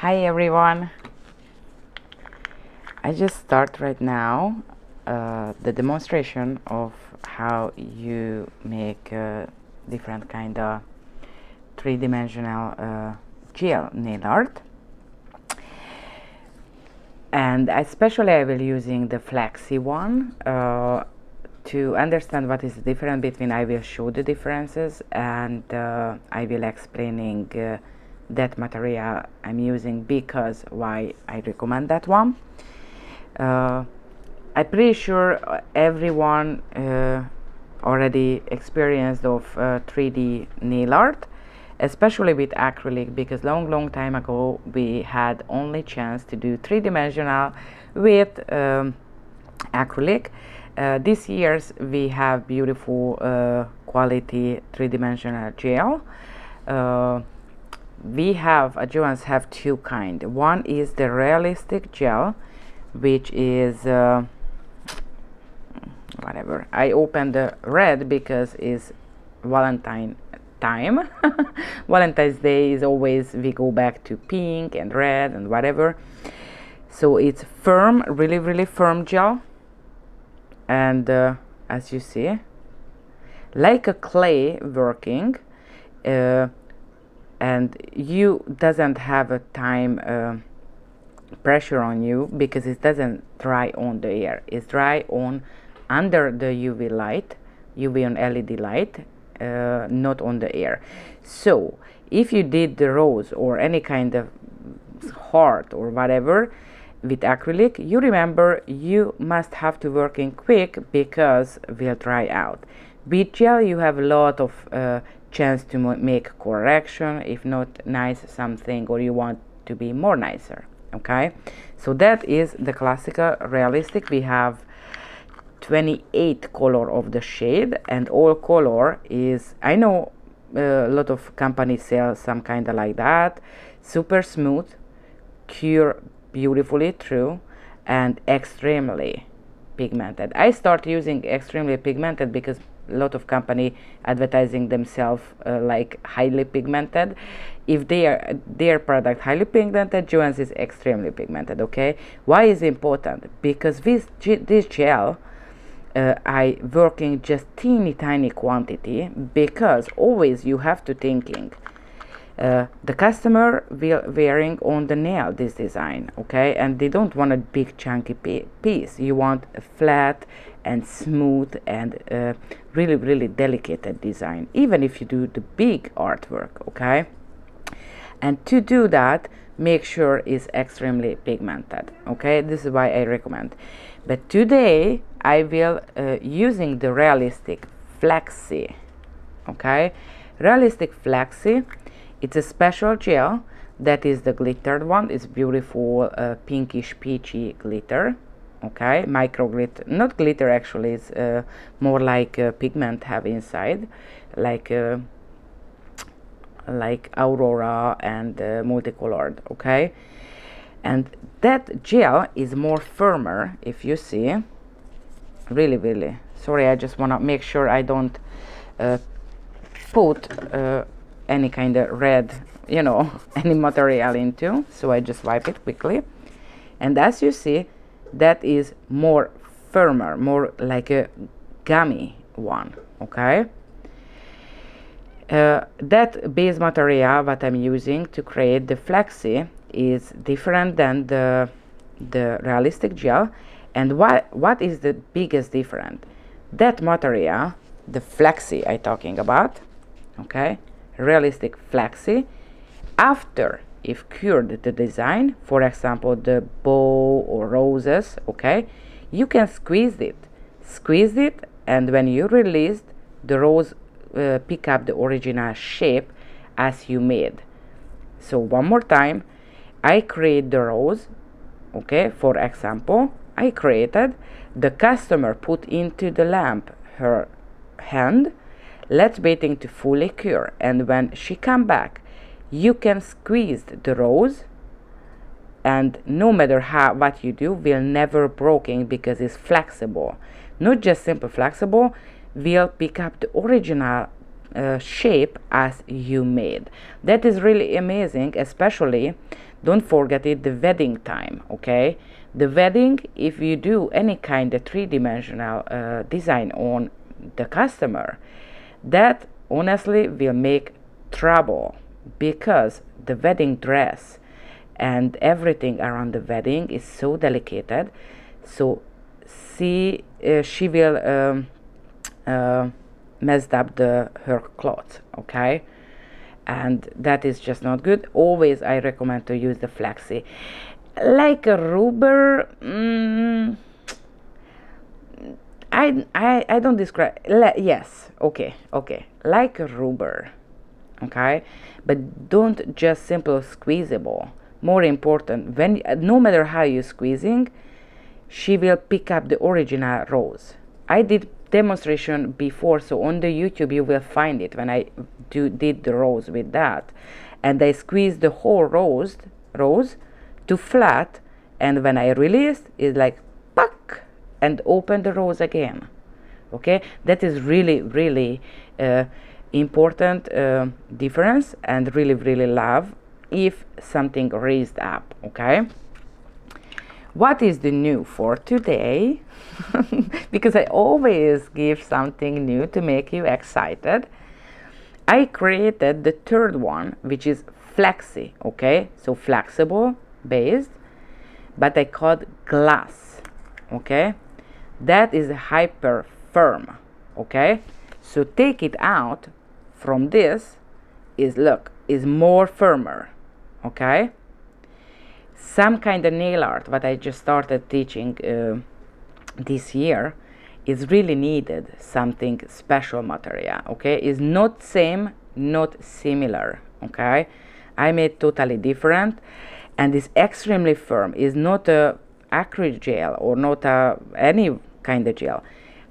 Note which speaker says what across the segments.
Speaker 1: Hi everyone, I just start right now the demonstration of how you make different kind of three-dimensional gel nail art, and especially I will using the Flexy one to understand what is the difference between. I will show the differences, and I will explaining that material I'm using because why I recommend that one. I'm pretty sure everyone already experienced of 3D nail art, especially with acrylic, because long time ago we had only chance to do three-dimensional with acrylic. This years we have beautiful quality three-dimensional gel. We have JOHENS have two kind. One is the realistic gel, which is whatever. I opened the red because it's Valentine time. Valentine's Day is always we go back to pink and red and whatever. So it's firm, really firm gel, and as you see, like a clay working. And you doesn't have a time pressure on you because it doesn't dry on the air. It's dry on under the UV light, UV and LED light, not on the air. So if you did the rose or any kind of heart or whatever with acrylic, you remember you must have to working quick because will dry out. With gel you have a lot of chance to make correction if not nice something, or you want to be more nicer. Okay, so that is the classical realistic. We have 28 color of the shade, and all color is, I know a lot of companies sell some kind of like that, super smooth, cure beautifully through, and extremely pigmented. I start using extremely pigmented because a lot of company advertising themselves like highly pigmented. If their product highly pigmented, JOHENS is extremely pigmented. Okay, why is important? Because this gel I working just tiny quantity, because always you have to thinking the customer will wearing on the nail this design, okay, and they don't want a big chunky piece. You want a flat and smooth and really delicate design, even if you do the big artwork. Okay, and to do that, make sure it's extremely pigmented. Okay, this is why I recommend. But today I will using the realistic Flexy. Okay, realistic Flexy, it's a special gel that is the glittered one. It's beautiful pinkish peachy glitter. Okay, micro glitter, not glitter actually, it's more like pigment have inside, like aurora and multicolored. Okay, and that gel is more firmer, if you see. Really sorry, I just want to make sure I don't put any kind of red, you know, any material into, so I just wipe it quickly. And as you see, that is more firmer, more like a gummy one. Okay, that base material what I'm using to create the Flexy is different than the realistic gel. And what is the biggest difference? That material, the Flexy I talking about, okay, realistic Flexy, after if cured the design, for example the bow or roses, okay, you can squeeze it, and when you release the rose pick up the original shape as you made. So one more time, I create the rose, okay, for example I created, the customer put into the lamp her hand, let's waiting to fully cure, and when she come back you can squeeze the rose, and no matter what you do will never broken because it's flexible. Not just simple flexible, will pick up the original shape as you made. That is really amazing, especially don't forget it, the wedding time, okay? The wedding, if you do any kind of three-dimensional design on the customer, that honestly will make trouble, because the wedding dress and everything around the wedding is so delicate. So she will messed up her clothes, okay? And that is just not good. Always I recommend to use the Flexy. Like a rubber, I don't describe, yes, okay, like a rubber, okay? But don't just simple squeezable. More important, when no matter how you're squeezing, she will pick up the original rose. I did demonstration before, so on the YouTube you will find it when I did the rose with that, and I squeezed the whole rose to flat, and when I released, it's like puck, and open the rose again. Okay, that is really important difference, and really love if something raised up. Okay, what is the new for today? Because I always give something new to make you excited. I created the third one, which is Flexy, okay? So flexible based, but I called glass, okay? That is hyper firm, okay? So take it out from this, is more firmer, okay? Some kind of nail art, what I just started teaching this year, is really needed something special material, okay? Is not same, not similar, okay? I made totally different, and is extremely firm. Is not a acrylic gel or not any kind of gel.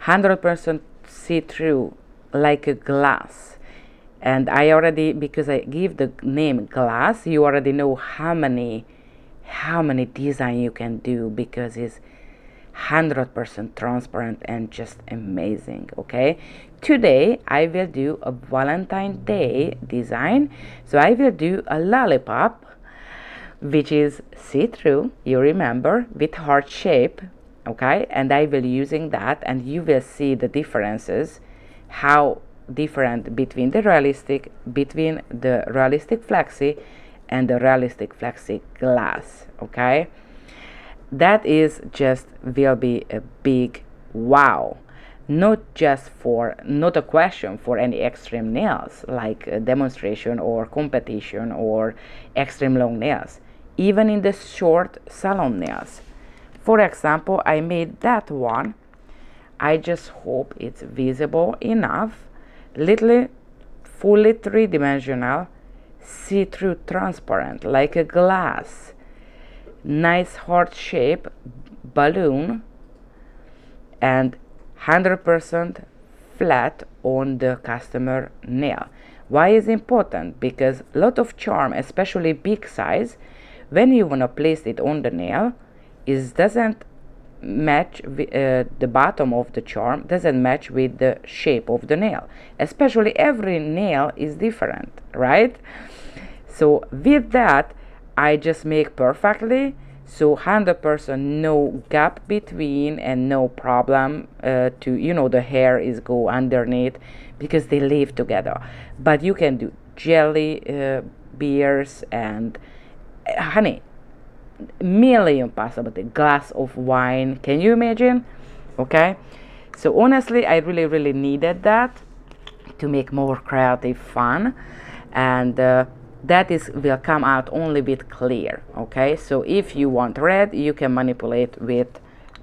Speaker 1: 100% see-through, like a glass. And I already, because I give the name glass, you already know how many design you can do, because it's 100% transparent and just amazing. Okay, today I will do a Valentine Day design. So I will do a lollipop, which is see-through, you remember, with heart shape. Okay, and I will using that, and you will see the differences, how different between the realistic Flexy and the realistic Flexy glass. Okay, that is just will be a big wow, not a question for any extreme nails like a demonstration or competition or extreme long nails, even in the short salon nails. For example, I made that one. I just hope it's visible enough, literally fully three-dimensional, see-through transparent, like a glass, nice heart shape balloon, and 100% flat on the customer nail. Why is important? Because a lot of charm, especially big size, when you want to place it on the nail, it doesn't match the bottom of the charm doesn't match with the shape of the nail, especially every nail is different, right? So with that, I just make perfectly, so 100% no gap between and no problem to the hair is go underneath, because they live together. But you can do jelly beers and honey, million possibility, glass of wine, can you imagine? Okay, so honestly I really needed that to make more creative fun, and that will come out only with clear. Okay, so if you want red, you can manipulate with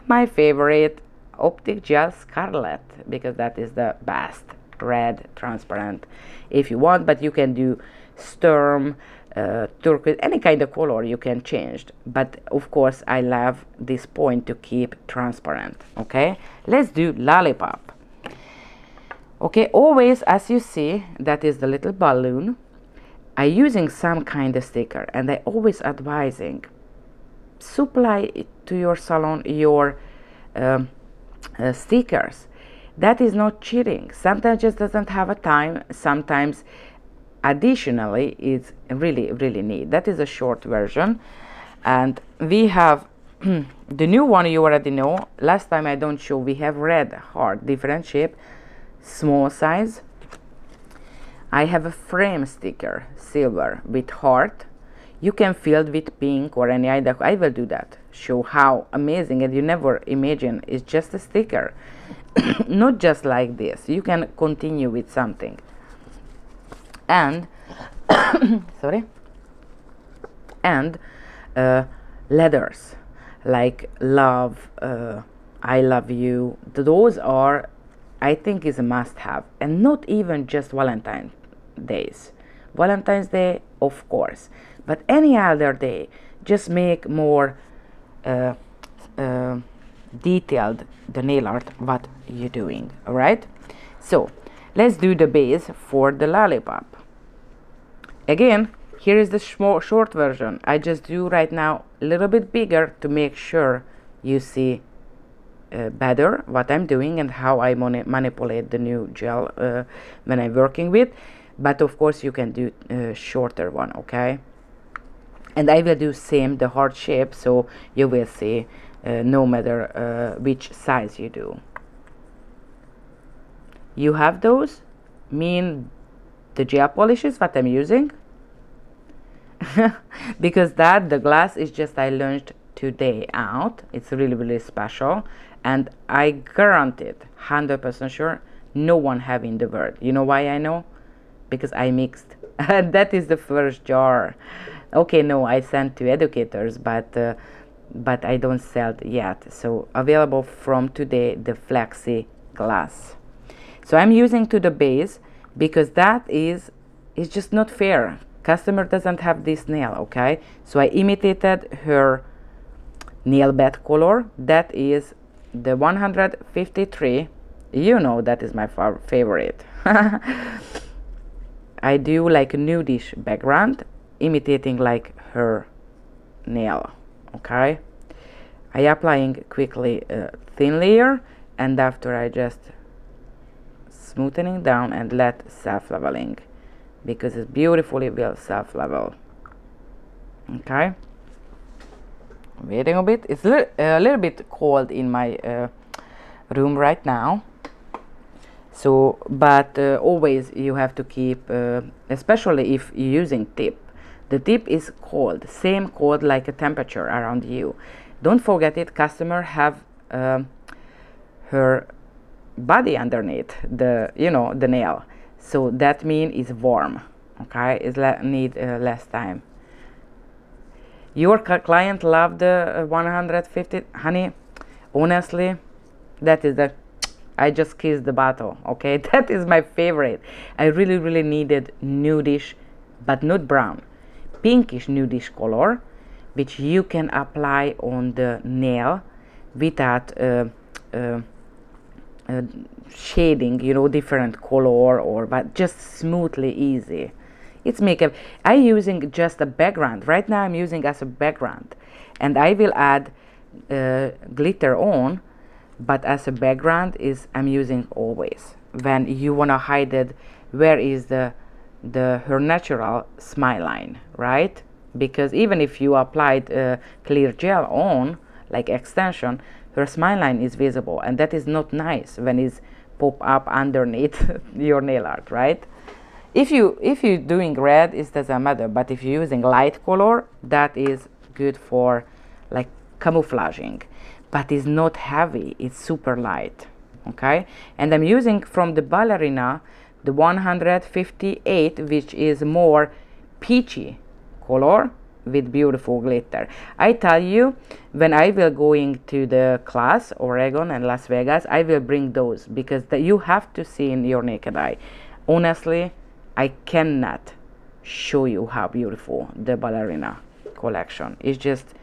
Speaker 1: my favorite optic gel Scarlet, because that is the best red transparent if you want, but you can do storm, turquoise, any kind of color you can change, but of course I love this point to keep transparent. Okay, let's do lollipop. Okay, always as you see, that is the little balloon. I using some kind of sticker, and I always advising supply it to your salon your stickers. That is not cheating. Sometimes just doesn't have a time, sometimes additionally it's really really neat. That is a short version. And we have the new one, you already know. Last time I don't show, we have red heart, different shape, small size. I have a frame sticker, silver with heart. You can fill it with pink or any other. I will do that, show how amazing, and you never imagine it's just a sticker. Not just like this, you can continue with something. And sorry, and letters like love, I love you. Those are, I think, is a must-have, and not even just Valentine's Day, of course, but any other day. Just make more detailed the nail art what you're doing. All right, so let's do the base for the lollipop. Again, here is the short version. I just do right now a little bit bigger to make sure you see better what I'm doing and how I manipulate the new gel when I'm working with. But of course you can do a shorter one, okay? And I will do same the heart shape, so you will see no matter which size you do. You have those, mean the gel polishes what I'm using. Because the glass is just I launched today out. It's really really special, and I guarantee 100% sure no one have in the world. You know why I know? Because I mixed. That is the first jar. Okay, no, I sent to educators, but I don't sell it yet. So available from today, the Flexy glass. So I'm using to the base because that is just not fair. Customer doesn't have this nail, okay? So I imitated her nail bed color. That is the 153. You know that is my favorite. I do like a nudish background, imitating like her nail, okay? I applying quickly a thin layer, and after I just smoothing down and let self-leveling, because it's beautifully will self-level. Okay, waiting a bit. It's a little bit cold in my room right now, so but always you have to keep especially if you're using tip. The tip is cold, same cold like a temperature around you. Don't forget it. Customer have her body underneath the the nail, so that mean is warm, okay? Is need less time. Your client love the 150, honey. Honestly, that is the, I just kissed the bottle, okay? That is my favorite. I really really needed nudish, but not brown, pinkish nudish color, which you can apply on the nail without shading, different color, or but just smoothly easy. It's makeup. I using just a background right now. I'm using as a background, and I will add glitter on, but as a background is I'm using always when you wanna hide it. Where is the her natural smile line, right? Because even if you applied clear gel on like extension, her smile line is visible, and that is not nice when it's pop up underneath your nail art, right? If you're doing red, it doesn't matter, but if you're using light color, that is good for like camouflaging, but it's not heavy, it's super light, okay? And I'm using from the ballerina the 158, which is more peachy color with beautiful glitter. I tell you, when I will going to the class, Oregon and Las Vegas, I will bring those, because you have to see in your naked eye. Honestly, I cannot show you how beautiful the ballerina collection is. Just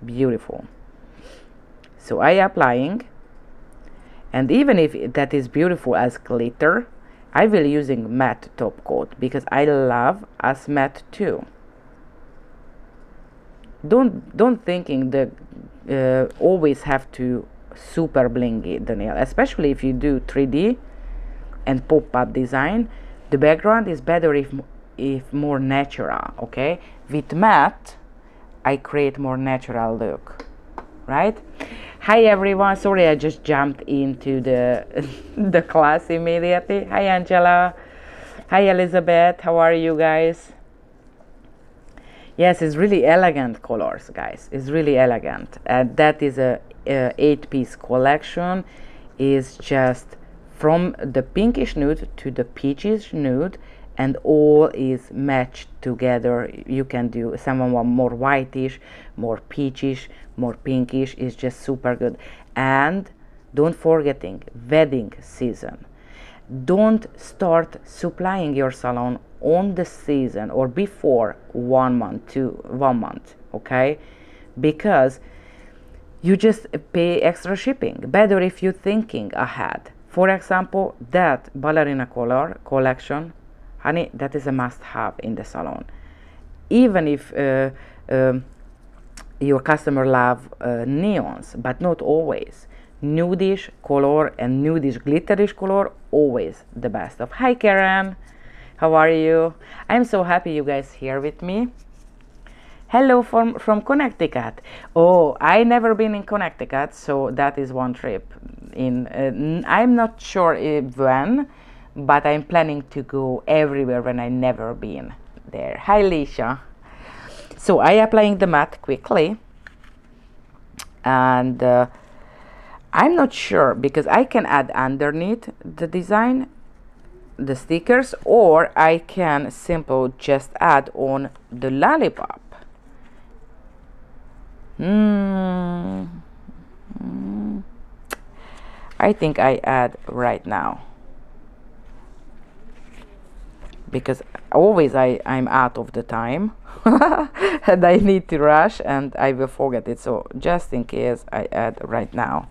Speaker 1: beautiful. So I applying, and even if that is beautiful as glitter, I will using matte top coat because I love as matte too. Don't thinking that always have to super blingy the nail, especially if you do 3D and pop-up design. The background is better if if more natural. Okay, with matte I create more natural look, right? Hi everyone, sorry I just jumped into the the class immediately. Hi Angela, hi Elizabeth, how are you guys? Yes, it's really elegant colors, guys. It's really elegant, and that is a 8-piece collection. Is just from the pinkish nude to the peachish nude, and all is matched together. You can do someone want more whitish, more peachish, more pinkish. It's just super good. And don't forgetting wedding season. Don't start supplying your salon on the season or before 1 month to 1 month, okay? Because you just pay extra shipping. Better if you're thinking ahead. For example, that ballerina color collection, honey, that is a must-have in the salon. Even if your customer love neons, but not always. Nudish color and nudish glitterish color, always the best of. Hi Karen, how are you? I'm so happy you guys here with me. Hello from Connecticut. Oh, I never been in Connecticut, so that is one trip. I'm not sure when, but I'm planning to go everywhere when I never been there. Hi Lisha. So I applying the matte quickly, and I'm not sure because I can add underneath the design the stickers, or I can simple just add on the lollipop. I think I add right now because always I'm out of the time and I need to rush and I will forget it, so just in case I add right now.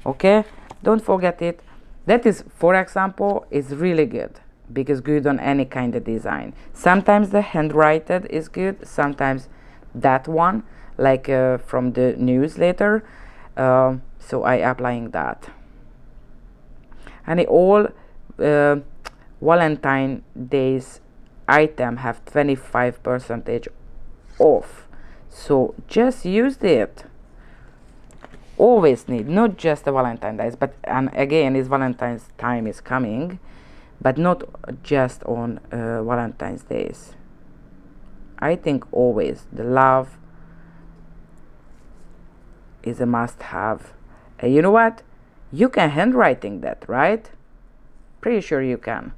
Speaker 1: Okay, don't forget it. That is, for example, is really good because good on any kind of design. Sometimes the handwritten is good, sometimes that one like from the newsletter, so I applying that. And all Valentine days item have 25% off, so just use it. Always need, not just the Valentine's days, but and again is Valentine's time is coming, but not just on Valentine's days. I think always the love is a must-have. You know what? You can handwriting that, right? Pretty sure you can,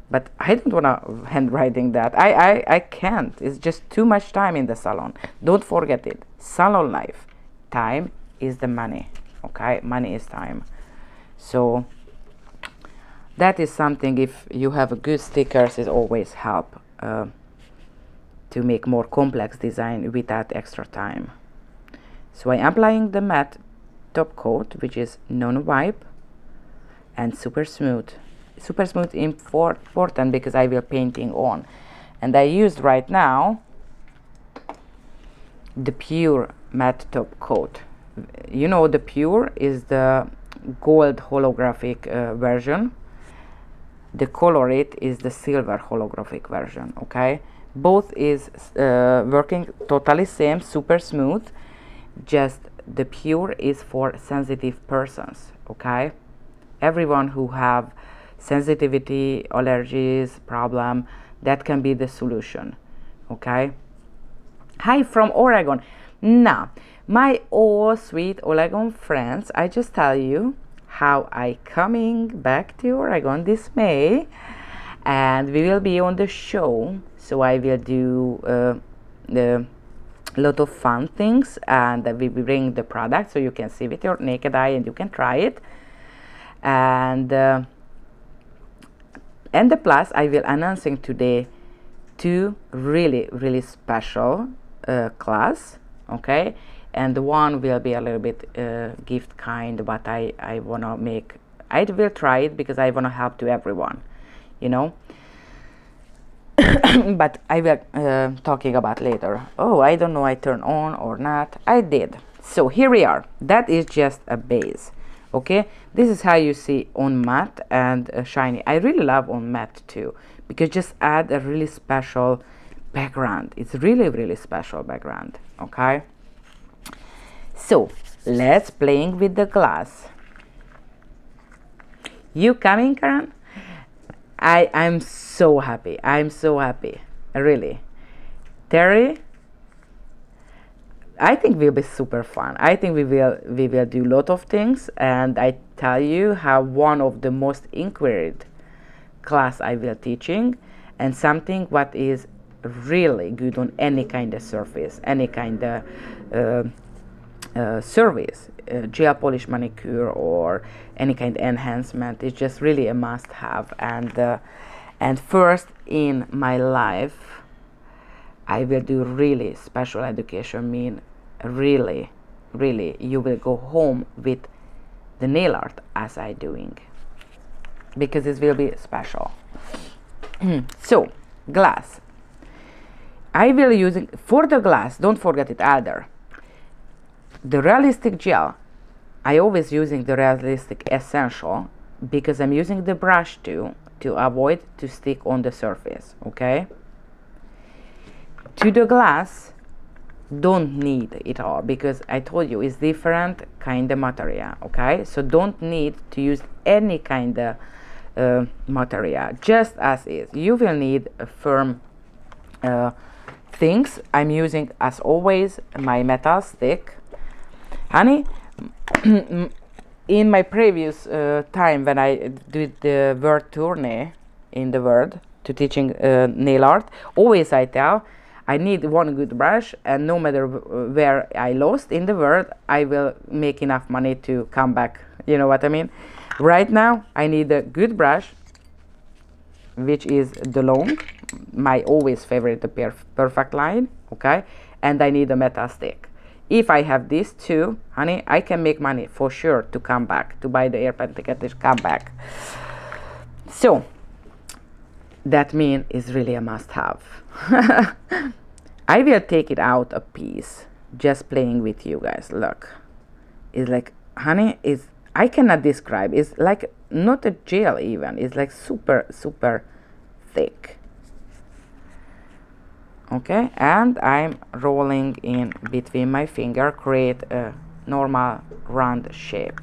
Speaker 1: but I don't wanna handwriting that. I can't. It's just too much time in the salon. Don't forget it. Salon life, time is the money. Okay, money is time. So that is something. If you have a good stickers, it always help to make more complex design without extra time. So I'm applying the matte top coat, which is non-wipe and super smooth. Super smooth important because I will painting on, and I used right now the pure matte top coat. You know, the pure is the gold holographic version. The colored is the silver holographic version. Okay, both is working totally same, super smooth. Just the pure is for sensitive persons. Okay, everyone who have sensitivity, allergies problem, that can be the solution. Okay. Hi from Oregon. Now, my all sweet Oregon friends, I just tell you how I coming back to Oregon this May, and we will be on the show. So I will do the lot of fun things, and we will bring the product so you can see with your naked eye and you can try it. And the plus, I will announcing today two really special class. Okay, and one will be a little bit gift kind, but I wanna make, I will try it because I wanna help to everyone, you know. But I will talking about later. Oh, I don't know I turn on or not. I did. So here we are. That is just a base. Okay, this is how you see on matte and shiny. I really love on matte too because just add a really special background. It's really, really special background. Okay, so let's playing with the glass. You coming, Karen? I'm so happy. I'm so happy, really. Terry, I think will be super fun. I think we will do a lot of things, and I tell you how one of the most inquired class I will teaching, and something what is really good on any kind of surface, any kind of service, gel polish manicure or any kind of enhancement. It's just really a must-have. And first in my life, I will do really special education. Mean really, really, you will go home with the nail art as I doing, because this will be special. So glass. I will using for the glass. Don't forget it either. The realistic gel, I always using the realistic essential because I'm using the brush too to avoid to stick on the surface. Okay. To the glass, don't need it all because I told you it's different kind of material. Okay, so don't need to use any kind of material, just as is. You will need a firm things. I'm using as always my metal stick. Honey, in my previous time when I did the word tourney in the world to teaching nail art, always I tell I need one good brush, and no matter where I lost in the world, I will make enough money to come back. You know what I mean? Right now, I need a good brush, which is the long, my always favorite, the perfect line, okay? And I need a metal stick. If I have these two, honey, I can make money for sure to come back, to buy the airplane ticket and come back. So, that mean is really a must-have. I will take it out a piece, just playing with you guys. Look, it's like, honey, is I cannot describe. It's like not a gel even. It's like super, super thick. Okay, and I'm rolling in between my finger, create a normal round shape.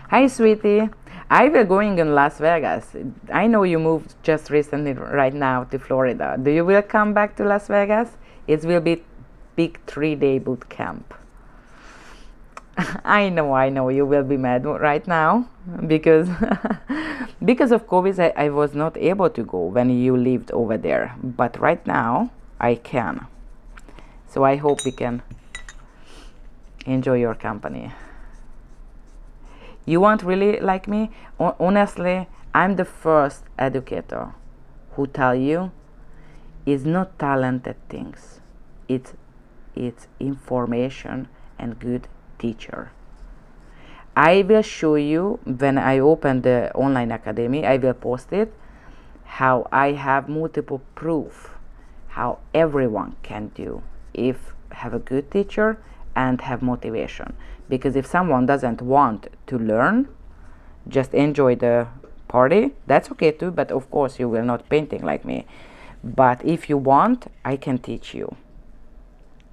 Speaker 1: Hi, sweetie. I will going in Las Vegas. I know you moved just recently right now to Florida. Do you will come back to Las Vegas? It will be big 3-day boot camp. I know you will be mad right now because because of COVID I was not able to go when you lived over there, but right now I can. So I hope we can enjoy your company. You want really like me? Honestly, I'm the first educator who tell you it's not talented things. It's information and good teacher. I will show you when I open the online academy, I will post it, how I have multiple proof how everyone can do if have a good teacher and have motivation. Because if someone doesn't want to learn, just enjoy the party, that's okay too, but of course you will not painting like me. But if you want, I can teach you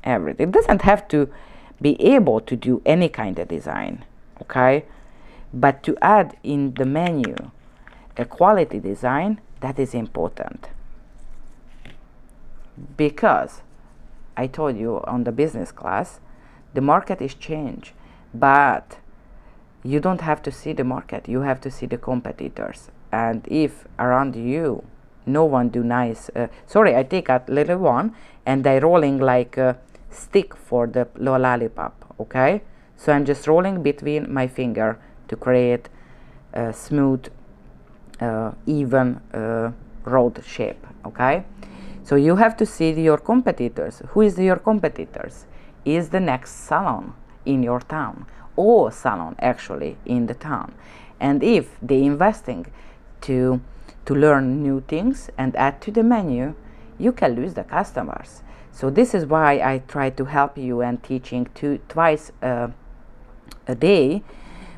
Speaker 1: everything. It doesn't have to be able to do any kind of design, okay? But to add in the menu a quality design, that is important. Because I told you on the business class, the market is changed, but you don't have to see the market, you have to see the competitors. And if around you no one do nice, sorry, I take a little one and I rolling like a stick for the lollipop, okay? So I'm just rolling between my finger to create a smooth, even rolled shape, okay? So you have to see your competitors. Who is your competitors? Is the next salon in your town, or salon actually in the town. And if they investing to learn new things and add to the menu, you can lose the customers. So this is why I try to help you and teaching twice a day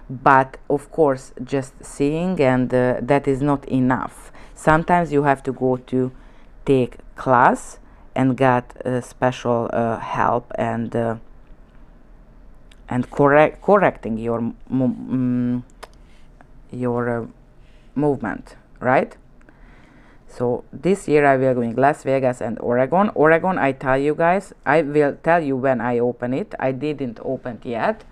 Speaker 1: but of course just seeing, and that is not enough. Sometimes you have to go to take class and get special help and correcting your movement, right? So this year I will go in Las Vegas and Oregon. Oregon, I tell you guys, I will tell you when I open it. I didn't open it yet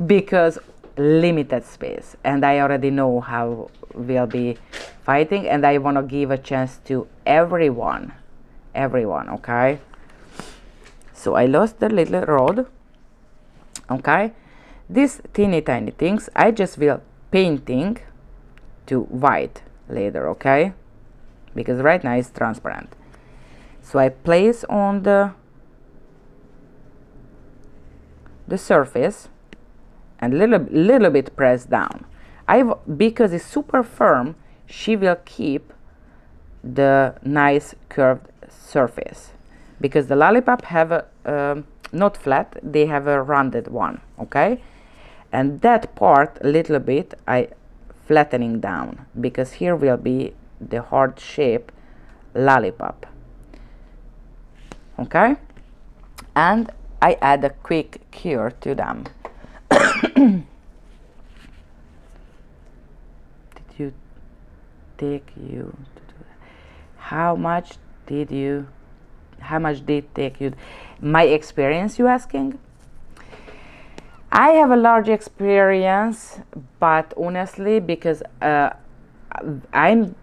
Speaker 1: because limited space, and I already know how we'll be fighting, and I want to give a chance to everyone, okay? So I lost the little rod, okay? These teeny tiny things I just will painting to white later, okay? Because right now it's transparent. So I place on the surface and little bit press down. Because it's super firm, she will keep the nice curved surface. Because the Lollipop have a not flat, they have a rounded one, okay? And that part little bit I flattening down, because here will be the hard shape Lollipop, okay? And I add a quick cure to them. Did you take you to do that? How much did take you? My experience, you asking? I have a large experience, but honestly, because I'm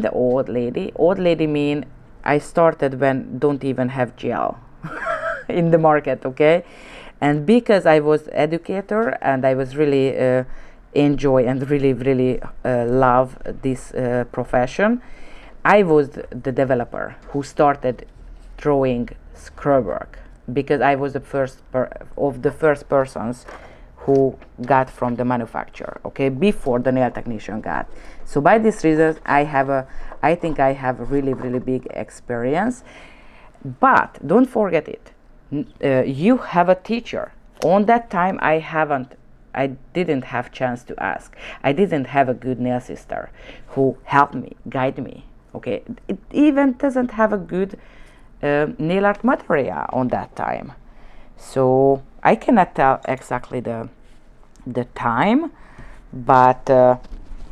Speaker 1: the old lady. Old lady mean I started when don't even have gel in the market, okay? And because I was educator and I was really enjoy and really love this profession, I was the developer who started drawing scrub work, because I was the first persons who got from the manufacturer, okay, before the nail technician got. So by this reason, I think I have a really big experience. But don't forget it. You have a teacher. On that time, I didn't have chance to ask. I didn't have a good nail sister who helped me, guide me. Okay, it even doesn't have a good nail art material on that time. So I cannot tell exactly the time, but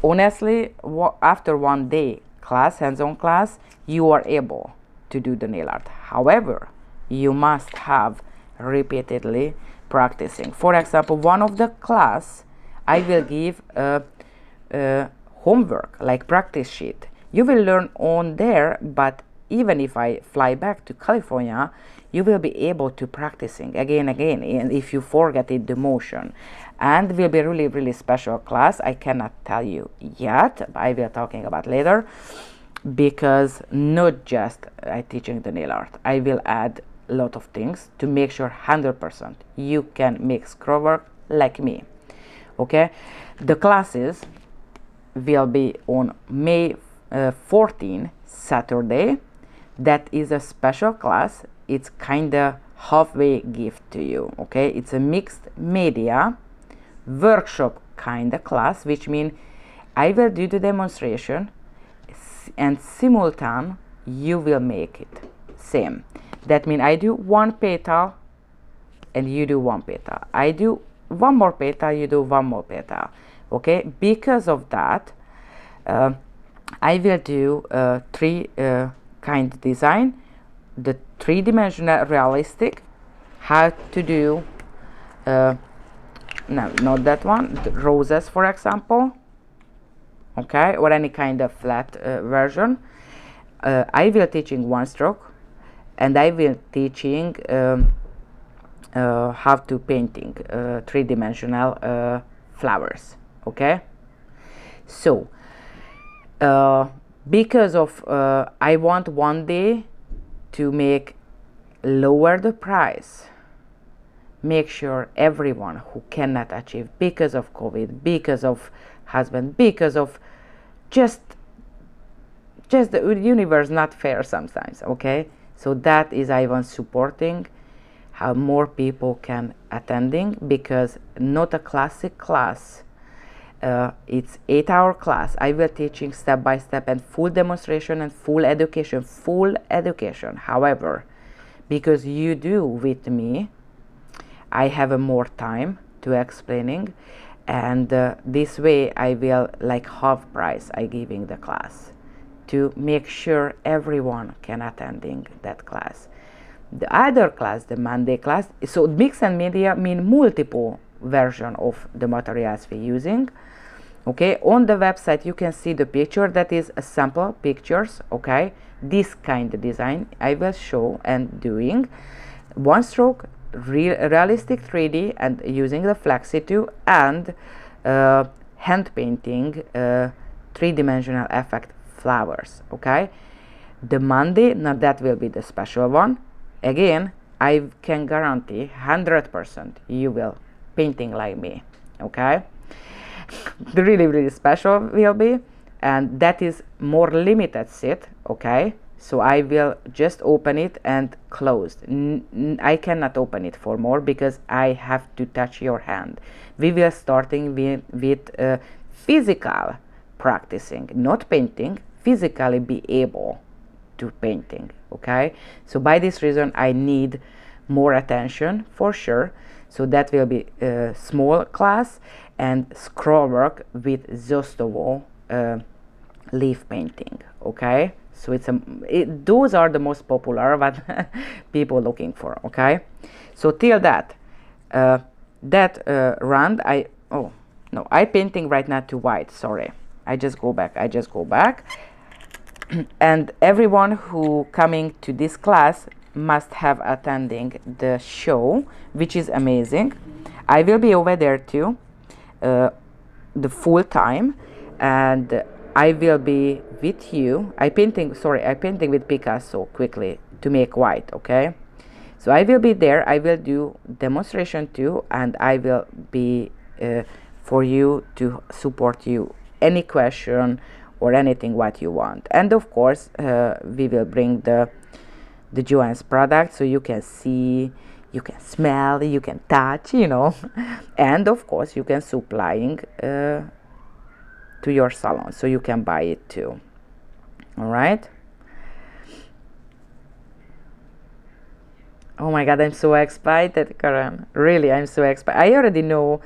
Speaker 1: honestly, after one day class, hands-on class, you are able to do the nail art. However, you must have repeatedly practicing. For example, one of the class I will give homework, like practice sheet. You will learn on there, but even if I fly back to California, you will be able to practicing again, and if you forget it, the motion. And will be really special class. I cannot tell you yet, I will talking about later, because not just I teaching the nail art. I will add a lot of things to make sure 100% you can make scrub work like me, okay? The classes will be on May 14, Saturday. That is a special class. It's kinda halfway gift to you, okay? It's a mixed media workshop kinda class, which means I will do the demonstration and simultan you will make it same. That means I do one petal and you do one petal. I do one more petal, you do one more petal, okay? Because of that, I will do three kind design, the three-dimensional realistic, how to do no, not that one, the roses, for example, okay, or any kind of flat version. I will teaching one stroke, and I will teaching how to painting three-dimensional flowers, okay? So because of I want one day to make lower the price, make sure everyone who cannot achieve because of COVID, because of husband, because of just the universe not fair sometimes, okay? So that is I want supporting how more people can attending, because not a classic class It's 8-hour class. I will teaching step by step and full demonstration and full education. However, because you do with me, I have a more time to explaining, and this way I will like half price I giving the class to make sure everyone can attending that class. The other class, the Monday class, so mix and media mean multiple version of the materials we're using. Okay, on the website you can see the picture that is a sample pictures. Okay, this kind of design I will show and doing one stroke realistic 3D and using the Flexy too, and hand painting three-dimensional effect flowers. Okay, the Monday, now that will be the special one. Again, I can guarantee 100% you will painting like me. Okay, the really special will be, and that is more limited set. Okay, so I will just open it and close. I cannot open it for more because I have to touch your hand. We will starting with physical practicing, not painting, physically be able to painting. Okay, so by this reason I need more attention for sure. So that will be a small class and scroll work with Zostovo leaf painting. Okay, so those are the most popular what people looking for. Okay, so till that round I painting right now to white. Sorry, I just go back and everyone who coming to this class must have attending the show, which is amazing. I will be over there too the full time, and I will be with you. I painting with Picasso quickly to make white. Okay, so I will be there. I will do demonstration too, and I will be for you to support you any question or anything what you want. And of course we will bring the JOHENS product, so you can see, you can smell, you can touch, you know, and of course you can supplying to your salon, so you can buy it too. All right. Oh my God, I'm so excited, Karen. Really, I'm so excited. I already know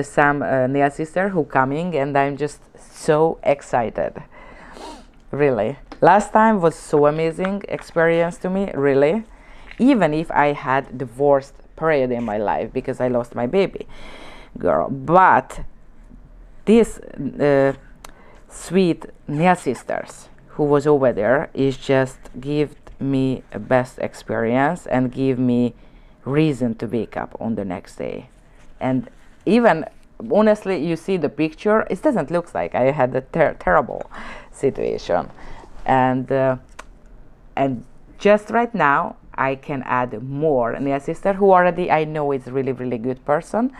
Speaker 1: some nail sister who coming, and I'm just so excited. Really, last time was so amazing experience to me. Really, even if I had the worst period in my life because I lost my baby girl, but this sweet nail sisters who was over there is just give me a best experience and give me reason to wake up on the next day. And even honestly, you see the picture, it doesn't look like I had a terrible situation, and just right now I can add more nail sister who already I know is really good person,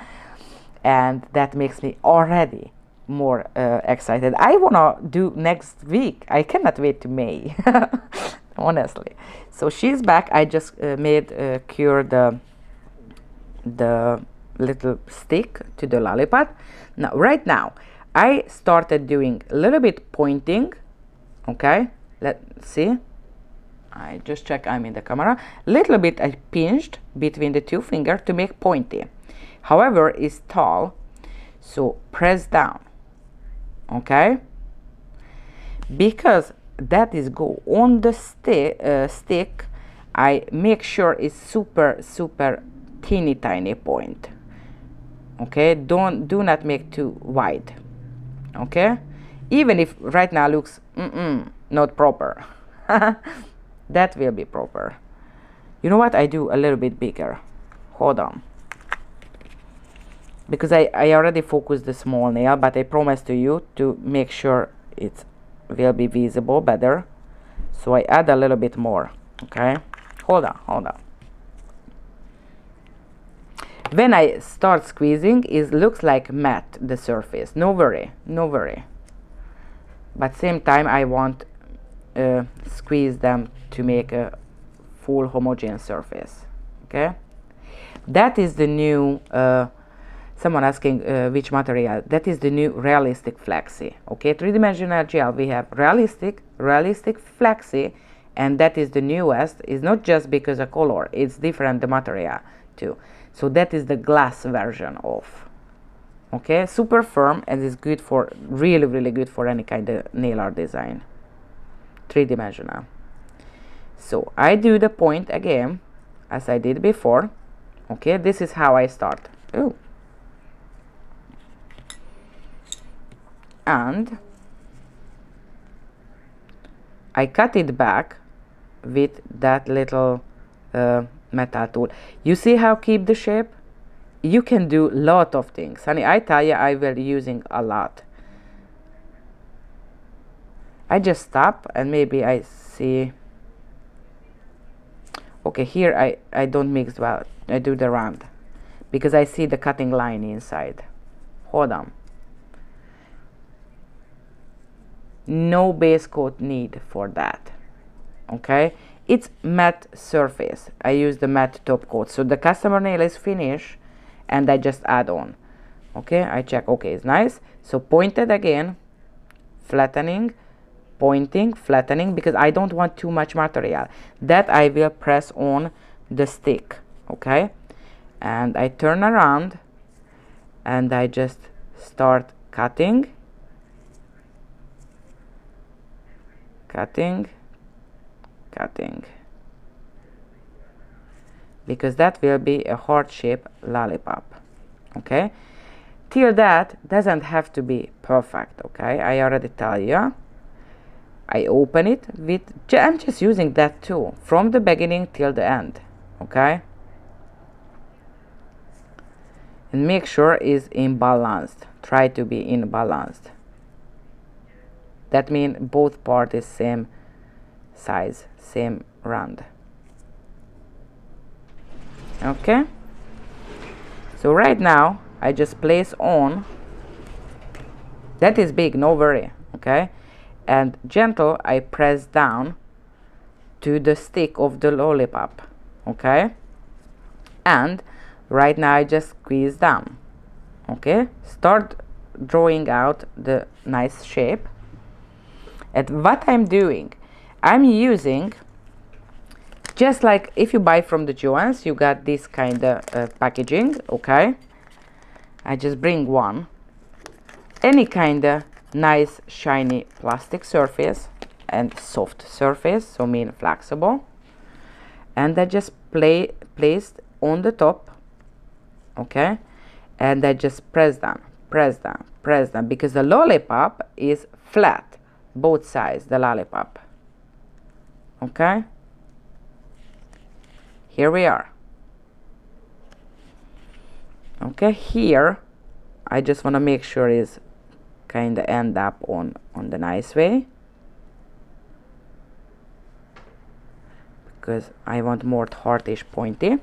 Speaker 1: and that makes me already more excited. I wanna do next week. I cannot wait to May. Honestly. So she's back. I just made cure the little stick to the Lollipop. Now right now I started doing a little bit pointing. Okay, let's see. I just check I'm in the camera. Little bit I pinched between the two fingers to make pointy. However, it's tall, so press down. Okay, because that is go on the stick, I make sure it's super tiny point. Okay, do not make too wide. Okay, even if right now looks not proper. That will be proper. You know what, I do a little bit bigger. Hold on, because I already focused the small nail, but I promise to you to make sure it will be visible better, so I add a little bit more. Okay, hold on. When I start squeezing, it looks like matte the surface. No worry, but same time I want squeeze them to make a full homogeneous surface. Okay, that is the new someone asking which material. That is the new realistic Flexy. Okay, three-dimensional gel. We have realistic Flexy, and that is the newest. It's not just because of color, it's different the material too. So that is the glass version of. Okay, super firm, and is good for, really good for any kind of nail art design. Three-dimensional. So I do the point again as I did before. Okay, this is how I start. Oh. And I cut it back with that little metal tool. You see how keep the shape? You can do lot of things, honey. I tell you, I will using a lot. I just stop and maybe I see. Okay, here I don't mix well. I do the round because I see the cutting line inside. Hold on. No base coat need for that. Okay, it's matte surface. I use the matte top coat, so the customer nail is finished and I just add on. Okay, I check. Okay, it's nice. So pointed again, flattening, pointing, flattening, because I don't want too much material. That I will press on the stick. Okay, and I turn around and I just start cutting, because that will be a heart shape lollipop. Okay, till that doesn't have to be perfect. Okay, I already tell you. I open it with, I'm just using that too from the beginning till the end. Okay, and make sure is imbalanced. Try to be imbalanced. That means both part is same size, same round. Okay, so right now I just place on. That is big, no worry. Okay, and gentle I press down to the stick of the lollipop. Okay, and right now I just squeeze down. Okay, start drawing out the nice shape. And what I'm doing, I'm using, just like if you buy from the JOHENS, you got this kind of packaging. Okay, I just bring one, any kind of nice shiny plastic surface and soft surface, so mean flexible, and I just placed on the top. Okay, and I just press down, because the lollipop is flat, both sides, the lollipop. Okay, here we are. Okay, here I just want to make sure is kind of end up on the nice way, because I want more heartish pointy,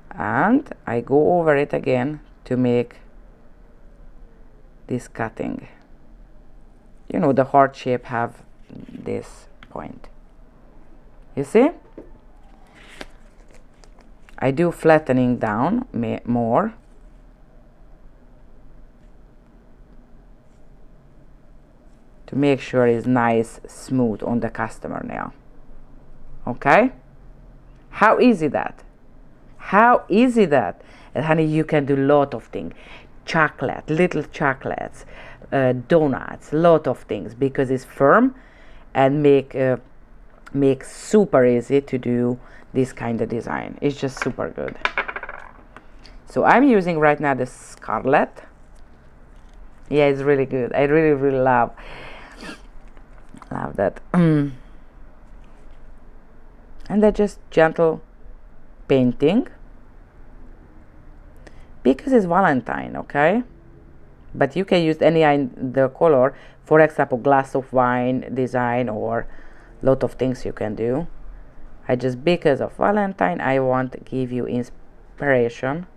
Speaker 1: and I go over it again to make this cutting. You know, the heart shape have this point. You see, I do flattening down more, to make sure it's nice smooth on the customer nail. Okay, how easy that, and honey, you can do lot of things. Chocolate, little chocolates, donuts, lot of things, because it's firm and make super easy to do this kind of design. It's just super good. So I'm using right now the Scarlet. Yeah, it's really good. I really love that. And I just gentle painting, because it's Valentine. Okay, but you can use any the color, for example glass of wine design, or lot of things you can do. I just, because of Valentine, I want to give you inspiration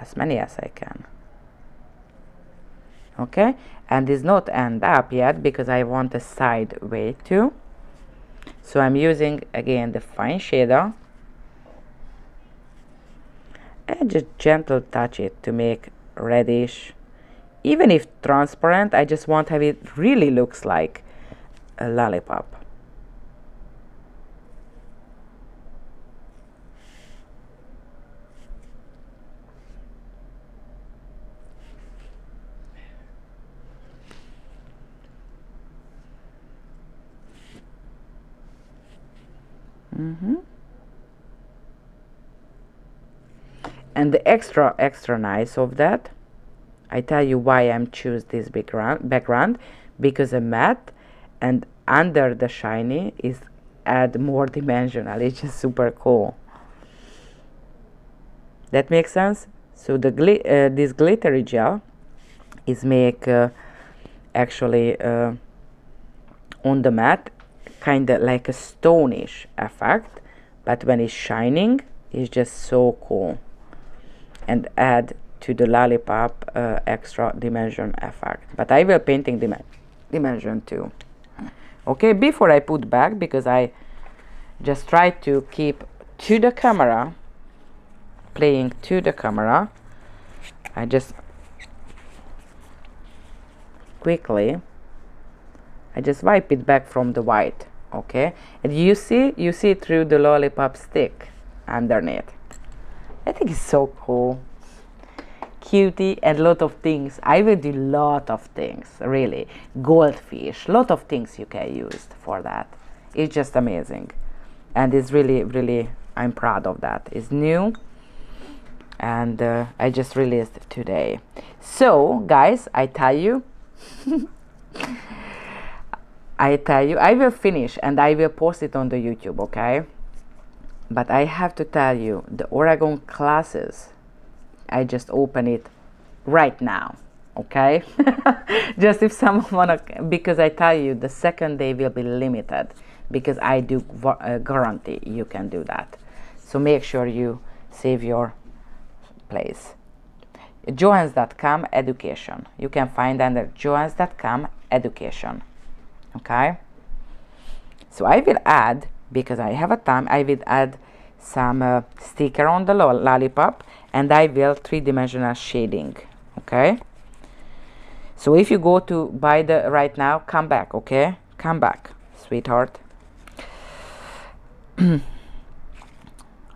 Speaker 1: as many as I can. Okay, and it's not end up yet because I want a side way too, so I'm using again the fine shader, and just gentle touch it to make reddish. Even if transparent, I just want to have it really looks like a lollipop. And the extra nice of that, I tell you why I'm choose this background, because a matte and under the shiny is add more dimensional. It's just super cool. That makes sense. So the this glittery gel is make actually on the matte kind of like a stonish effect, but when it's shining it's just so cool and add to the lollipop extra dimension effect. But I will painting dimension too. Okay, before I put back, because I just try to keep to the camera, playing to the camera, I just quickly I just wipe it back from the white. Okay, and you see through the lollipop stick underneath. I think it's so cool, cutie, and lot of things. I will do lot of things, really. Goldfish, lot of things you can use for that. It's just amazing, and it's really I'm proud of that. It's new, and I just released it today. So guys, I tell you I will finish and I will post it on the YouTube, okay? But I have to tell you, the Oregon classes, I just open it right now, okay? Just if someone wanna, because I tell you, the second day will be limited, because I do guarantee you can do that. So make sure you save your place. JOHENS.com education. You can find under JOHENS.com education. Okay, so I will add, because I have a time, I will add some sticker on the lollipop, and I will three-dimensional shading. Okay, so if you go to buy the right now, come back. Okay, come back, sweetheart.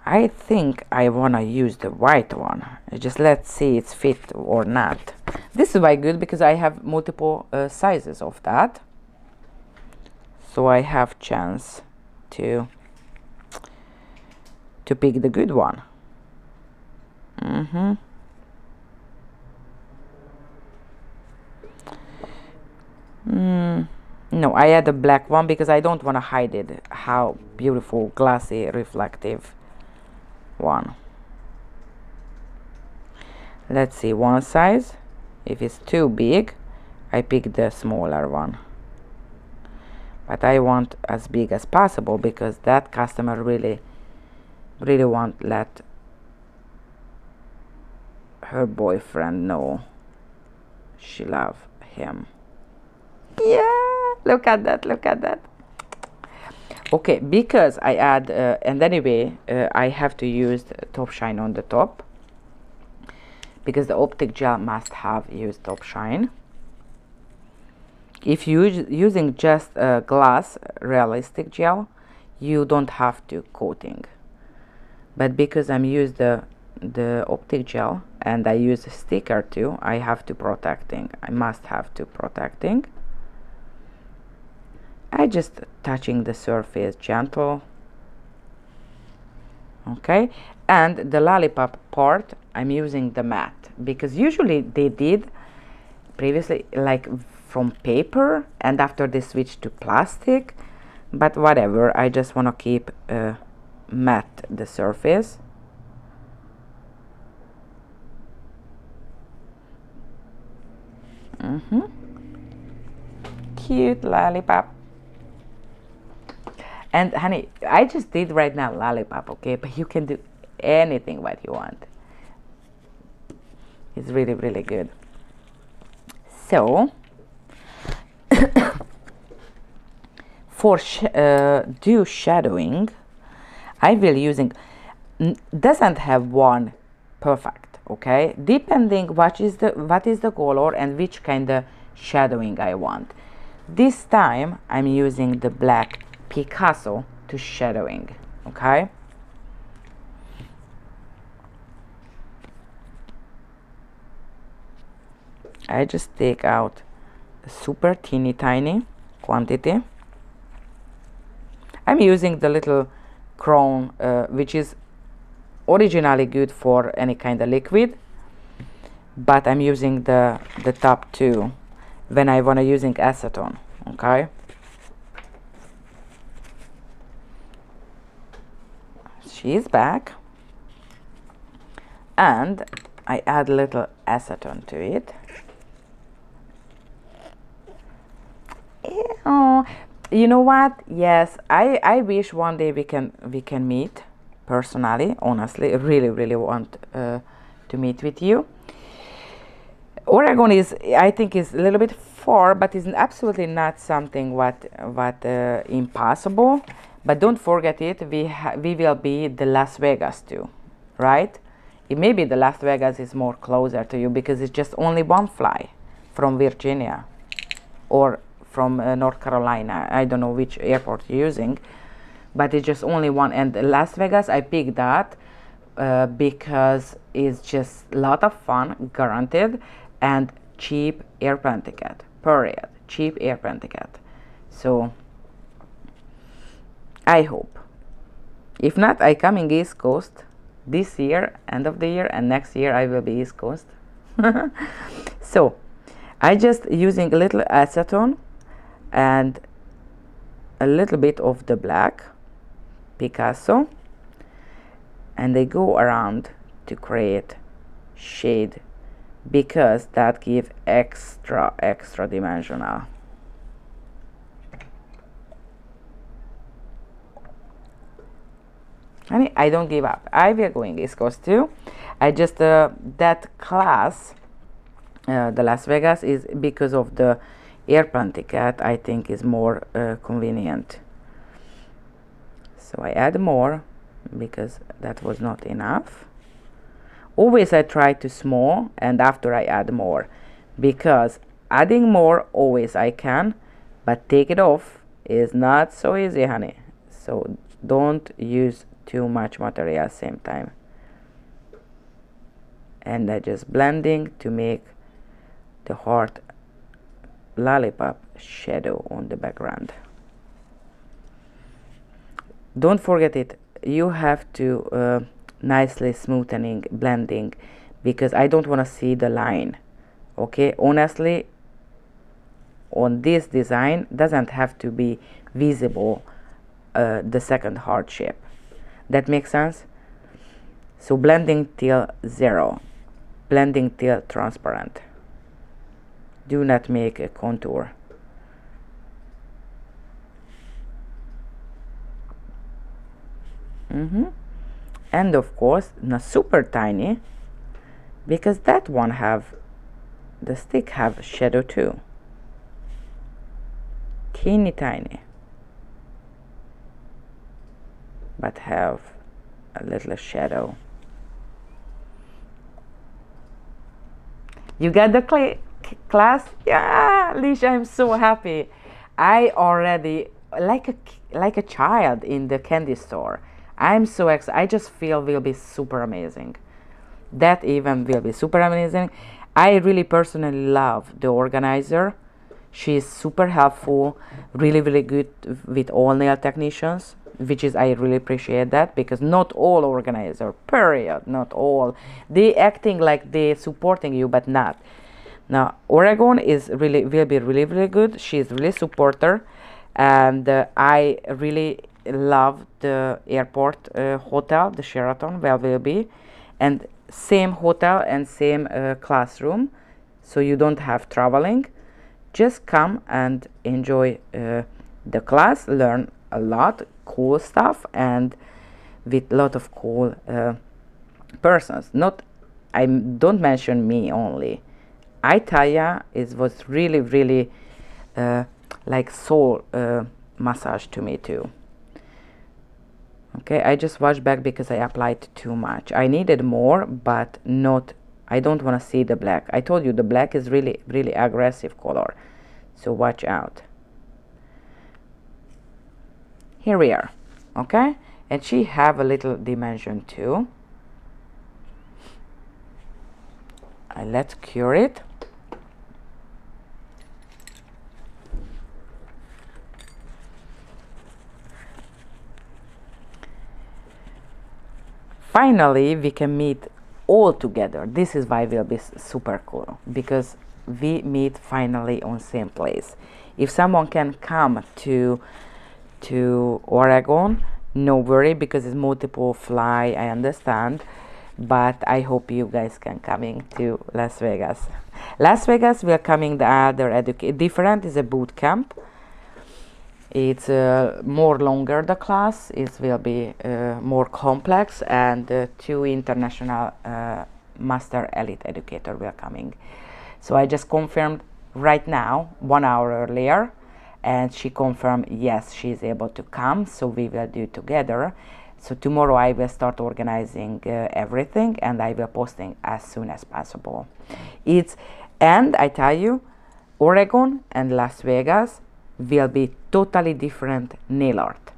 Speaker 1: I think I wanna use the white one. Just let's see it's fit or not. This is why good, because I have multiple sizes of that. So I have chance to pick the good one. No, I add a black one because I don't want to hide it. How beautiful, glassy, reflective one. Let's see, one size. If it's too big, I pick the smaller one. But I want as big as possible, because that customer really won't let her boyfriend know she love him. Yeah, look at that, look at that. Okay, because I add and anyway I have to use the top shine on the top, because the optic gel must have used top shine. If you're using just a glass realistic gel, you don't have to coating. But because I'm use the optic gel and I use a sticker too, I have to protecting. I must have to protecting. I just touching the surface gentle. Okay, and the lollipop part I'm using the matte, because usually they did previously like from paper, and after they switched to plastic, but whatever, I just want to keep matte the surface. Cute lollipop. And honey, I just did right now lollipop, okay, but you can do anything what you want. It's really good. So for do shadowing, I will using doesn't have one perfect. Okay, depending what is the color and which kind of shadowing I want. This time I'm using the black Picasso to shadowing. Okay, I just take out a super teeny tiny quantity. I'm using the little crown, which is originally good for any kind of liquid, but I'm using the top too when I want to using acetone. Okay, she's back, and I add a little acetone to it. Oh, you know what? Yes, I wish one day we can meet personally. Honestly, I really want to meet with you. Oregon is, I think, is a little bit far, but is absolutely not something what impossible. But don't forget it. We will be the Las Vegas too, right? It may be the Las Vegas is more closer to you because it's just only one fly from Virginia or from North Carolina. I don't know which airport you're using, but it's just only one. And Las Vegas, I picked that because it's just a lot of fun, guaranteed, and cheap airplane ticket. Period. Cheap airplane ticket. So I hope. If not, I come in East Coast this year, end of the year, and next year I will be East Coast. So I just using a little acetone and a little bit of the black Picasso, and they go around to create shade because that give extra dimensional. Honey, I don't give up. I will go in East Coast too. I just that class, the Las Vegas, is because of the airplane ticket. I think is more convenient. So I add more because that was not enough. Always I try to small and after I add more, because adding more always I can, but take it off is not so easy, honey. So don't use too much material at the same time. And I just blending to make the heart lollipop shadow on the background. Don't forget it, you have to nicely smoothing, blending, because I don't want to see the line. Okay, honestly, on this design doesn't have to be visible the second heart shape. That makes sense? So blending till 0, blending till transparent. Do not make a contour. And of course not super tiny, because that one have the stick have shadow too, teeny tiny, but have a little shadow. You get the class? Yeah, Alicia, I'm so happy. I already like a child in the candy store. I'm so excited. I just feel will be super amazing. That event will be super amazing. I really personally love the organizer. She is super helpful, really good with all nail technicians, which is I really appreciate that, because not all organizer, period, not all. They acting like they supporting you, but not. Now Oregon is will be really good. She's really supporter, and I really love the airport hotel, the Sheraton, where will be, and same hotel and same classroom, so you don't have traveling. Just come and enjoy the class, learn a lot cool stuff, and with a lot of cool persons. Not, I don't mention me only. I tell ya, it was really like soul massage to me too. Okay, I just washed back because I applied too much. I needed more, but not, I don't want to see the black. I told you the black is really, really aggressive color, so watch out. Here we are, okay? And she have a little dimension too. Let's cure it. Finally, we can meet all together. This is why will be super cool, because we meet finally on same place. If someone can come to Oregon, no worry, because it's multiple fly, I understand, but I hope you guys can coming to Las Vegas. Las Vegas, we are coming the other different is a boot camp. It's more longer the class. It will be more complex, and 2 international master elite educator will coming. So I just confirmed right now 1 hour earlier, and she confirmed yes, she is able to come, so we will do together. So tomorrow I will start organizing everything, and I will posting as soon as possible. And I tell you, Oregon and Las Vegas will be totally different nail art,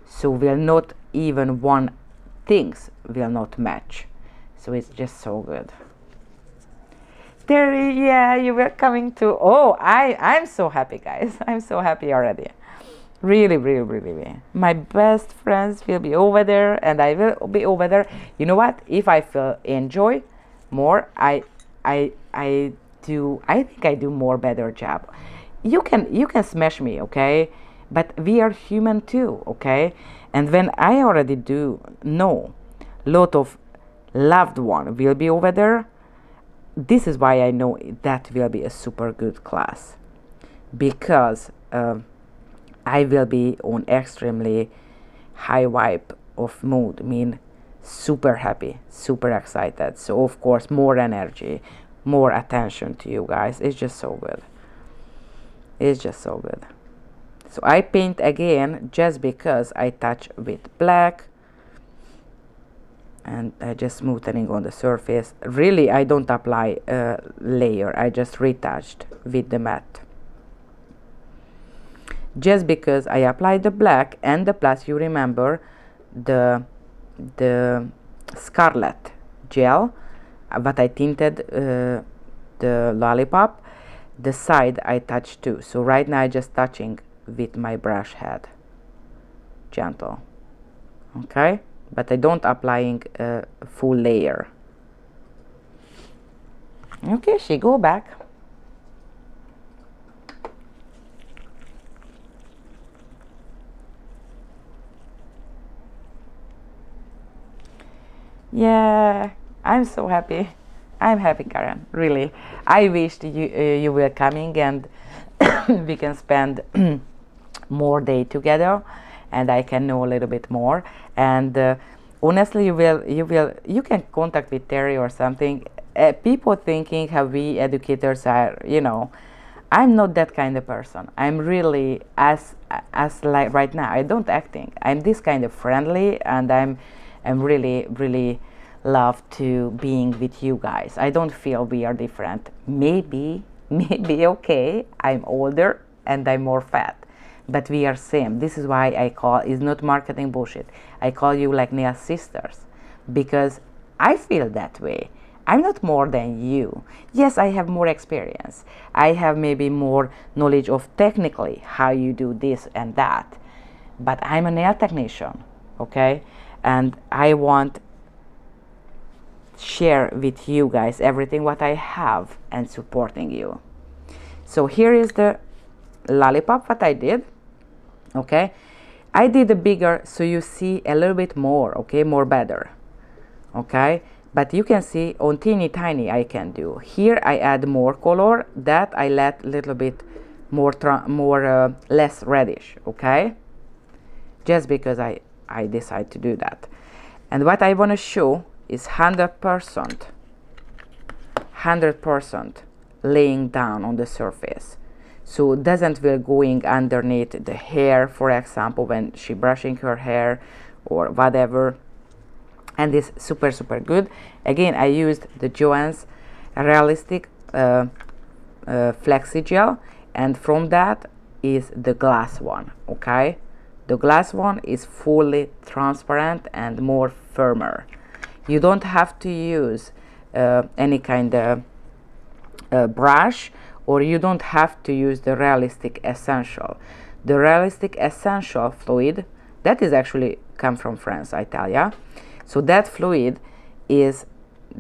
Speaker 1: so will not even one things will not match, so it's just so good. Terry, yeah, you were coming to, oh, I'm so happy, guys. I'm so happy already, really, really, really, really. My best friends will be over there, and I will be over there. You know what, if I feel enjoy more, I think I do more better job. You can smash me, okay, but we are human too, okay? And when I already do know lot of loved one will be over there, this is why I know that will be a super good class, because I will be on extremely high vibe of mood, mean super happy, super excited. So of course more energy, more attention to you guys. It's just so good. It's just so good. So I paint again just because I touch with black, and I just smoothing on the surface. Really, I don't apply a layer, I just retouched with the matte. Just because I applied the black and the plus, you remember the scarlet gel, but I tinted the Lollipop. The side I touch too, so right now I just touching with my brush head, gentle, okay, but I don't applying a full layer. Okay, she go back. Yeah, I'm so happy. I'm happy, Karen, really. I wished you were coming, and we can spend more day together, and I can know a little bit more. And honestly, you can contact with Terry or something. People thinking how we educators are, I'm not that kind of person. I'm really as like right now. I don't acting. I'm this kind of friendly, and I'm really, really love to being with you guys. I don't feel we are different. Maybe okay, I'm older and I'm more fat, but we are same. This is why I call, it's not marketing bullshit, I call you like Nia sisters, because I feel that way. I'm not more than you. Yes, I have more experience, I have maybe more knowledge of technically how you do this and that, but I'm a nail technician, okay? And I want share with you guys everything what I have and supporting you. So here is the Lollipop what I did, okay? I did a bigger so you see a little bit more, okay, more better, okay? But you can see on teeny tiny I can do. Here I add more color, that I let a little bit more less reddish, okay? Just because I decide to do that. And what I want to show is 100% laying down on the surface, so it doesn't will going underneath the hair, for example, when she brushing her hair, or whatever, and it's super good. Again, I used the JOHENS realistic Flexy gel, and from that is the glass one. Okay, the glass one is fully transparent and more firmer. You don't have to use any kind of brush, or you don't have to use the realistic essential. The realistic essential fluid, that is actually come from France, I tell ya. So that fluid is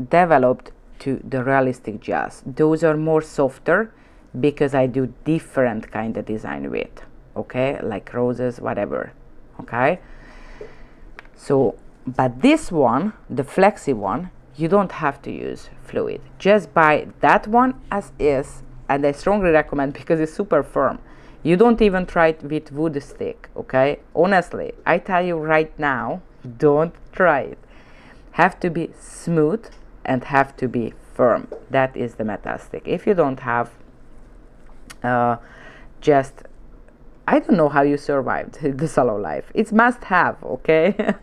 Speaker 1: developed to the realistic gels. Those are more softer because I do different kind of design with, okay, like roses, whatever. Okay, so but this one, the Flexy one, you don't have to use fluid. Just buy that one as is, and I strongly recommend because it's super firm. You don't even try it with wood stick, okay? Honestly, I tell you right now, don't try it. Have to be smooth and have to be firm. That is the metal stick. If you don't have, just, I don't know how you survived the solo life. It's must have, okay?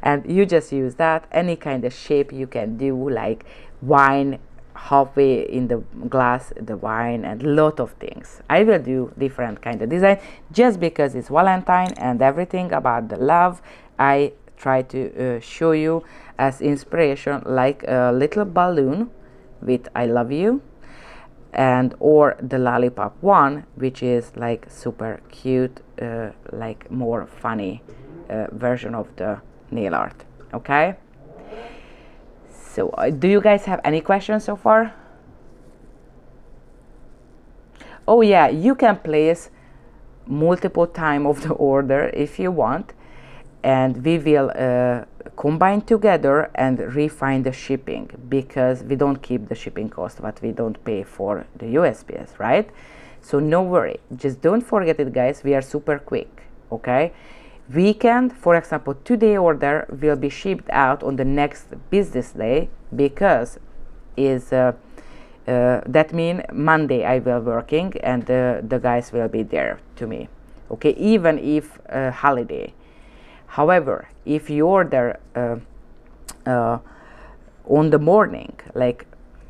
Speaker 1: And you just use that. Any kind of shape you can do, like wine, halfway in the glass, the wine, and lot of things. I will do different kind of design just because it's Valentine and everything about the love. I try to show you as inspiration, like a little balloon with I love you, and or the Lollipop one, which is like super cute, like more funny version of the nail art. Okay, so do you guys have any questions so far? Oh yeah, you can place multiple time of the order if you want, and we will combine together and refine the shipping, because we don't keep the shipping cost, but we don't pay for the USPS, right? So no worry, just don't forget it, guys. We are super quick. Okay, weekend, for example, today order will be shipped out on the next business day, because is that mean Monday I will working, and the guys will be there to me. Okay, even if holiday. However, if you order on the morning, like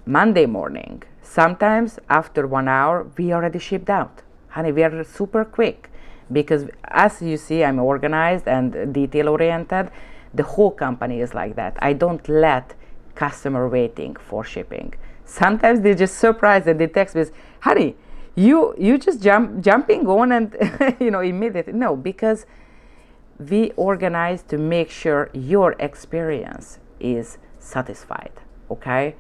Speaker 1: Monday morning, sometimes after 1 hour we already shipped out. Honey, we are super quick, because as you see, I'm organized and detail oriented. The whole company is like that. I don't let customer waiting for shipping. Sometimes they just surprised and they text me, honey, you just jumping on and you know, immediately. No, because we organize to make sure your experience is satisfied. Okay,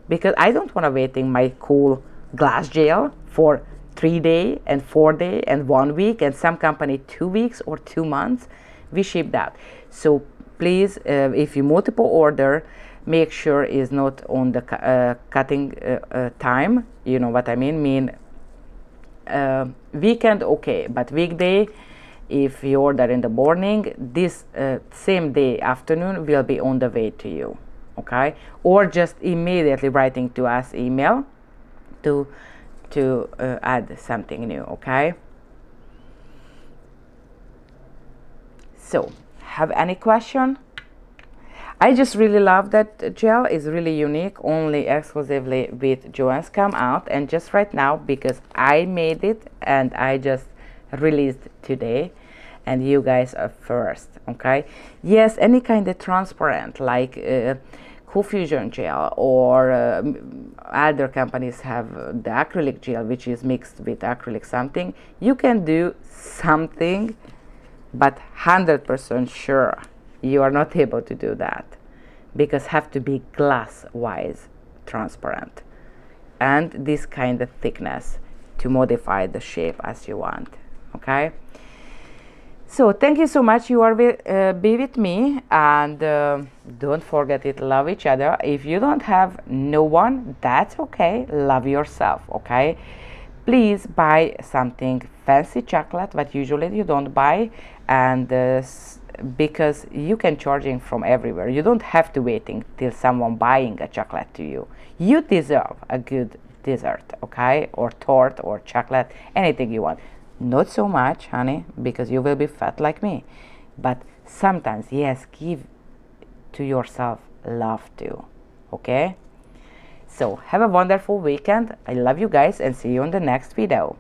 Speaker 1: because I don't want to waiting my cool glass gel for 3 days and 4 days and 1 week, and some company 2 weeks or 2 months. We ship that. So please, if you multiple order, make sure is not on the cutting time. You know what I mean weekend, okay, but weekday, if you order in the morning, this same day afternoon will be on the way to you. Okay, or just immediately writing to us email to add something new. Okay, so have any question? I just really love that gel. Is really unique, only exclusively with JOHENS come out, and just right now because I made it and I just released today, and you guys are first. Okay, yes, any kind of transparent like Fusion gel, or other companies have the acrylic gel, which is mixed with acrylic something. You can do something, but 100% sure you are not able to do that, because have to be glass wise transparent and this kind of thickness to modify the shape as you want. Okay, so thank you so much. You are be with me, and don't forget it, love each other. If you don't have no one, that's okay, love yourself. Okay, please buy something fancy chocolate, but usually you don't buy, and because you can charging from everywhere. You don't have to waiting till someone buying a chocolate to you. You deserve a good dessert, okay, or tort or chocolate, anything you want. Not so much, honey, because you will be fat like me. but sometimes, yes, give to yourself love too. Okay, so have a wonderful weekend. I love you guys, and see you in the next video.